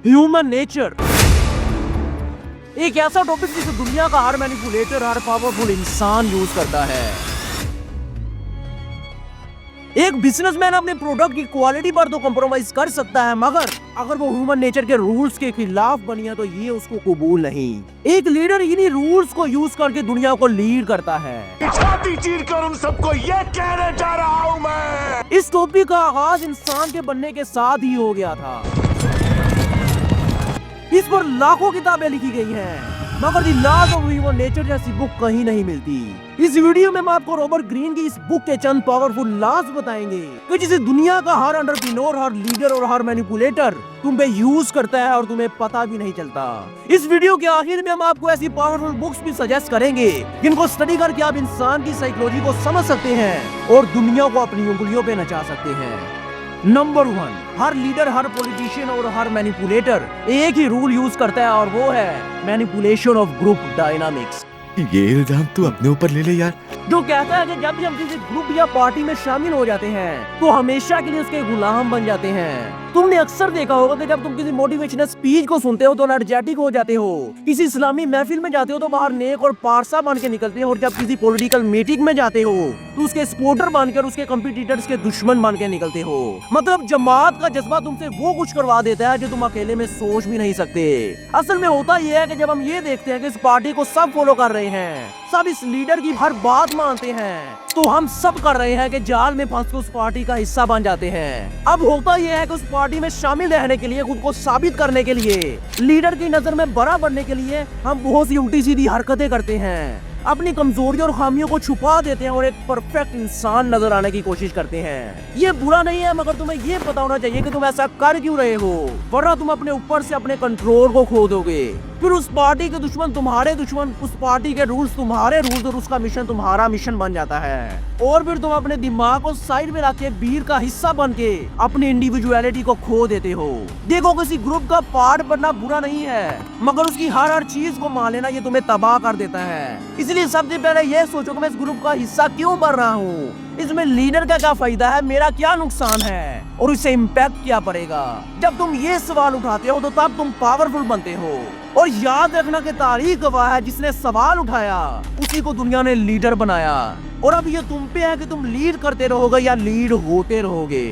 Human nature एक ऐसा topic जिसे दुनिया का हर मैनिपुलेटर, हर पावरफुल इंसान यूज करता है। एक बिजनेसमैन अपने प्रोडक्ट की क्वालिटी पर तो कॉम्प्रोमाइज कर सकता है, मगर अगर वो ह्यूमन नेचर के रूल्स के खिलाफ बनी है तो ये उसको कबूल नहीं। एक लीडर इन्हीं रूल्स को यूज करके दुनिया को लीड करता है। छाती चीर कर उन सबको ये कहने जा रहा हूँ मैं। इस टॉपिक का आगाज इंसान के बनने के साथ ही हो गया था। इस पर लाखों किताबें लिखी गई हैं, मगर the laws of human nature जैसी बुक कहीं नहीं मिलती। इस वीडियो में हम आपको रॉबर्ट ग्रीन की इस बुक के चंद पावरफुल लॉज बताएंगे कि जिसे दुनिया का हर एंटरप्रेन्योर, हर लीडर और हर मैनिपुलेटर तुम पे यूज करता है और तुम्हें पता भी नहीं चलता। इस वीडियो के आखिर में हम आपको ऐसी पावरफुल बुक्स भी सजेस्ट करेंगे जिनको स्टडी करके आप इंसान की साइकोलॉजी को समझ सकते हैं और दुनिया को अपनी उंगलियों पे नचा सकते हैं। नंबर 1, हर लीडर, हर पॉलिटिशियन और हर मैनिपुलेटर एक ही रूल यूज करता है और वो है मैनिपुलेशन ऑफ ग्रुप डायनामिक्स। ये इल्जाम तू अपने ऊपर ले ले यार। जो कहता है कि जब भी हम किसी ग्रुप या पार्टी में शामिल हो जाते हैं तो हमेशा के लिए उसके गुलाम बन जाते हैं। तुमने अक्सर देखा होगा कि जब तुम किसी मोटिवेशनल स्पीच को सुनते हो तो एनर्जेटिक हो जाते हो, किसी इस्लामी महफिल में जाते हो तो बाहर नेक और पारसा बन के निकलते हो, और जब किसी पॉलिटिकल मीटिंग में जाते हो तो उसके सपोर्टर बनकर, उसके कंपटीटर्स के दुश्मन बन के निकलते हो। मतलब जमात का जज्बा तुमसे वो कुछ करवा देता है जो तुम अकेले में सोच भी नहीं सकते। असल में होता यह है कि जब हम ये देखते हैं कि इस पार्टी को सब फॉलो कर रहे हैं, सब इस लीडर की हर बात मानते हैं, तो हम सब कर रहे हैं कि जाल में फंस के उस पार्टी का हिस्सा बन जाते हैं। अब होता यह है कि उस पार्टी में शामिल रहने के लिए, खुद को साबित करने के लिए, लीडर की नजर में बड़ा बनने के लिए हम बहुत सी उल्टी सीधी हरकतें करते हैं, अपनी कमजोरियों और खामियों को छुपा देते हैं और एक परफेक्ट इंसान नजर आने की कोशिश करते हैं। ये बुरा नहीं है, मगर तुम्हें ये पता होना चाहिए कि तुम ऐसा कर क्यों रहे हो, वरना तुम अपने ऊपर से अपने कंट्रोल को खो दोगे। फिर उस पार्टी के दुश्मन तुम्हारे दुश्मन, उस पार्टी के रूल्स तुम्हारे रूल्स और उसका मिशन तुम्हारा मिशन बन जाता है। और फिर तुम अपने दिमाग को साइड में रख के भीड़ का हिस्सा बन के अपनी इंडिविजुअलिटी को खो देते हो। देखो, किसी ग्रुप का पार्ट बनना बुरा नहीं है, मगर उसकी हर चीज को मान लेना ये तुम्हें तबाह कर देता है। इसलिए सबसे पहले ये सोचो कि मैं इस ग्रुप का हिस्सा क्यों बन रहा हूँ, इसमें लीडर का क्या फायदा है, मेरा क्या नुकसान है और इससे इम्पैक्ट क्या पड़ेगा। जब तुम ये सवाल उठाते हो तो तब तुम पावरफुल बनते हो। और याद रखना कि तारीख गवाह है, जिसने सवाल उठाया उसी को दुनिया ने लीडर बनाया। और अब ये तुम पे है कि तुम लीड करते रहोगे या लीड होते रहोगे।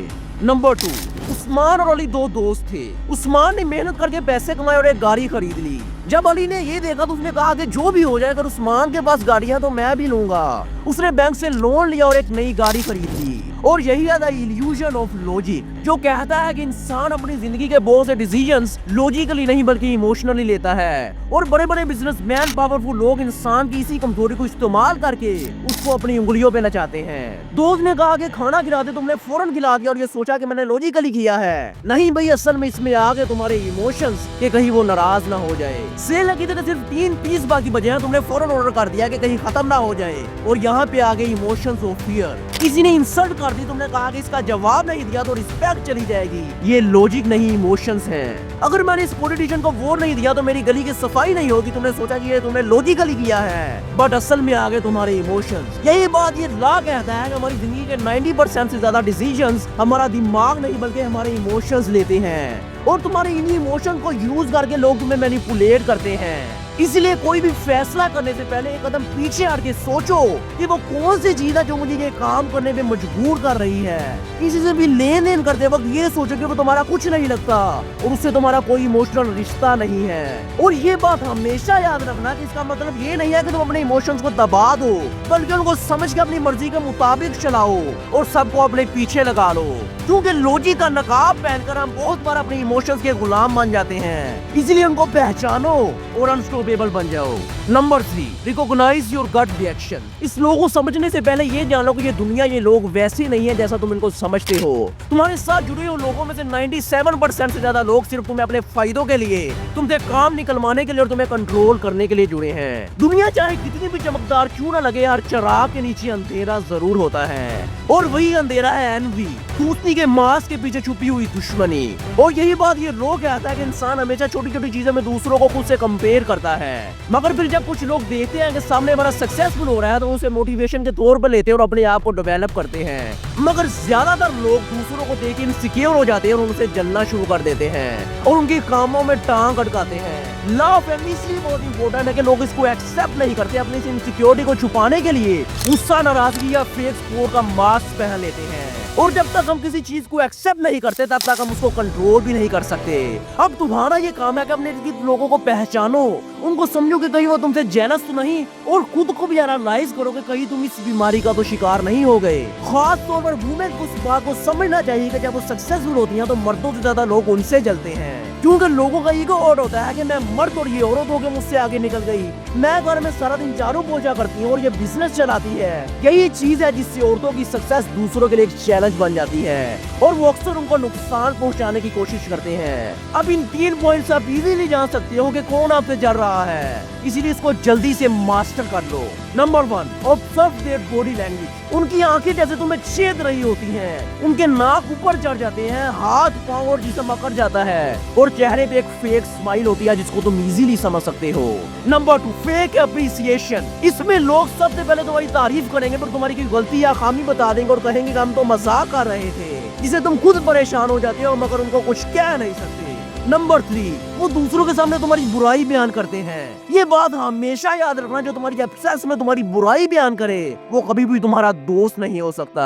नंबर 2, उस्मान और अली दो दोस्त थे। उस्मान ने मेहनत करके पैसे कमाए और एक गाड़ी खरीद ली। जब अली ने ये देखा तो उसने कहा कि जो भी हो जाए, अगर उस्मान के पास गाड़ी है तो मैं भी लूंगा। उसने बैंक से लोन लिया और एक नई गाड़ी खरीद ली। और यही है द इल्यूजन ऑफ लॉजिक, जो कहता है कि इंसान अपनी जिंदगी के बहुत से डिसीजंस लॉजिकली नहीं बल्कि इमोशनली लेता है। और बड़े बड़े बिजनेसमैन, पावरफुल लोग इंसान की इसी कमजोरी को इस्तेमाल करके उसको अपनी उंगलियों पे नचाते हैं। दोस्त ने कहा कि खाना खिलाते, तुमने फौरन खिला दिया और ये सोचा कि मैंने लॉजिकली किया है। नहीं भाई, असल में इसमें आ गए तुम्हारे इमोशंस कि कहीं वो नाराज ना हो जाए। सेल लगी थी तो सिर्फ 3 पीस बाकी बचे हैं, तुमने फौरन ऑर्डर कर दिया कि कहीं खत्म ना हो जाए। और यहाँ पे आ गए इमोशंस ऑफ फियर। किसी ने इंसल्ट कर दी, तुमने कहा कि इसका जवाब नहीं दिया तो रिस्पेक्ट चली जाएगी। ये लॉजिक नहीं, इमोशंस हैं। अगर मैंने इस पॉलिटिशियन को वोट नहीं दिया तो मेरी गली की सफाई नहीं होगी, तुमने सोचा कि ये तुमने लॉजिकली किया है, बट असल में आ गए तुम्हारे इमोशंस। यही बात ये लॉ कहता है कि हमारी जिंदगी के 90% से ज्यादा डिसीजंस हमारा दिमाग नहीं बल्कि हमारे इमोशंस लेते हैं। और तुम्हारे इन्हीं इमोशन को यूज करके लोग तुम्हें मैनिपुलेट करते हैं। इसलिए कोई भी फैसला करने से पहले एक कदम पीछे हट के सोचो कि वो कौन सी चीज है जो मुझे ये काम करने पे मजबूर कर रही है। किसी से भी लेन देन करते वक्त ये सोचो कि वो तुम्हारा कुछ नहीं लगता और उससे तुम्हारा कोई इमोशनल रिश्ता नहीं है। और ये बात हमेशा याद रखना कि इसका मतलब ये नहीं है कि तुम अपने इमोशंस को दबा दो, बल्कि उनको समझ के अपनी मर्जी के मुताबिक चलाओ और सबको अपने पीछे लगा लो। क्योंकि लॉजिक का नकाब पहनकर हम बहुत बार अपने इमोशंस के गुलाम बन जाते हैं। इसलिए उनको पहचानो और अनस्टॉपेबल बन जाओ। Number 3, recognise your gut reaction. इस लोगों को समझने से पहले ये जान लो कि ये दुनिया, ये लोग वैसे नहीं है जैसा तुम इनको समझते हो। तुम्हारे साथ जुड़े हुए लोगों में से 97% से ज्यादा लोग सिर्फ तुम्हें अपने फायदों के लिए, तुमसे काम निकलवाने के लिए और तुम्हें कंट्रोल करने के लिए जुड़े हैं। दुनिया चाहे कितनी भी चमकदार क्यों ना लगे, हर चिराग के नीचे अंधेरा जरूर होता है। और वही अंधेरा है एनवी, दोस्ती के मास्क के पीछे छुपी हुई दुश्मनी। और यही बात ये लोग कहता है कि इंसान हमेशा छोटी छोटी चीजों में दूसरों को खुद से कंपेयर करता है, मगर फिर जब कुछ लोग देखते हैं कि सामने वाला सक्सेसफुल हो रहा है तो उसे मोटिवेशन के तौर पर लेते हैं और अपने आप को डेवलप करते हैं। मगर ज्यादातर लोग दूसरों को देख के इनसिक्योर हो जाते हैं और उनसे जलना शुरू कर देते हैं और उनके कामों में टांग अटकाते हैं। लॉ ऑफ एमिनिटी बहुत इंपॉर्टेंट है कि लोग इसको एक्सेप्ट नहीं करते, अपनी इनसिक्योरिटी को छुपाने के लिए गुस्सा, नाराजगी या फेक स्पोर्ट का मास्क पहन लेते हैं। और जब तक हम किसी चीज को एक्सेप्ट नहीं करते तब तक हम उसको कंट्रोल भी नहीं कर सकते। अब तुम्हारा ये काम है कि अपने इर्द-गिर्द लोगों को पहचानो, उनको समझो कि कहीं वो तुमसे जेलस तो नहीं, और खुद को भी एनालाइज करो कि कहीं तुम इस बीमारी का तो शिकार नहीं हो गए। खास तौर पर वुमेन को इस बात को समझना चाहिए कि जब वो सक्सेसफुल होती हैं तो मर्दों से ज्यादा लोग उनसे जलते हैं, क्योंकि लोगों का ईगो आउट होता है कि मैं मर्द और ये औरत होकर मुझसे आगे निकल गई, मैं घर में सारा दिन झाड़ू पोछा करती हूँ और ये बिजनेस चलाती है। यही चीज है जिससे औरतों की सक्सेस दूसरों के लिए एक चैलेंज बन जाती है और वो अक्सर उनको नुकसान पहुंचाने की कोशिश करते हैं। अब इन 3 पॉइंट्स आप इजीली जान सकते हो कि कौन आपसे जल रहा है, इसीलिए इसको जल्दी से मास्टर कर लो। Number 1, observe their body language. उनकी आंखें जैसे तुम्हें छेद रही होती हैं, उनके नाक ऊपर चढ़ जाते हैं, हाथ पांव और जिस्म अकड़ जाता है और चेहरे पे एक फेक स्माइल होती है जिसको तुम इजीली समझ सकते हो। Number 2, fake appreciation. इसमें लोग सबसे पहले तुम्हारी तारीफ करेंगे पर तुम्हारी कोई गलती या खामी बता देंगे और कहेंगे कि हम तो मजाक कर रहे थे, जिससे तुम खुद परेशान हो जाते हो मगर उनको कुछ कह नहीं सकते। नंबर 3, वो दूसरों के सामने तुम्हारी बुराई बयान करते हैं। ये बात हमेशा याद रखना, जो तुम्हारी एब्सेस में तुम्हारी बुराई बयान करे वो कभी भी तुम्हारा दोस्त नहीं हो सकता।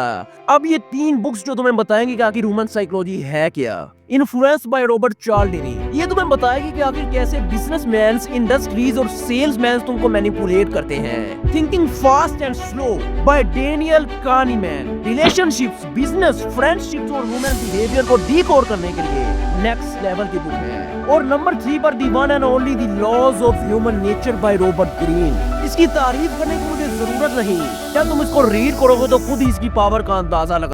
अब ये 3 बुक्स जो तुम्हें बताएंगे कि आखिर ह्यूमन साइकोलॉजी है क्या। इन्फ्लुएंस बाय रॉबर्ट चार्ल्डिनी, ये तुम्हें बताएगी कि आखिर कैसे बिजनेसमैन, इंडस्ट्रीज और सेल्समैन तुमको मैनिपुलेट करते हैं। Thinking fast and slow by Daniel Kahneman, relationships, business, friendships और ह्यूमन बिहेवियर को डीकोड करने के लिए नेक्स्ट लेवल की बुक है। और नंबर 3 पर the one and only the laws of human nature by Robert Greene. इसकी तारीफ करने की मुझे जरूरत नहीं, जब तुम इसको रीड करोगे तो खुद ही इसकी पावर का अंदाजा लगा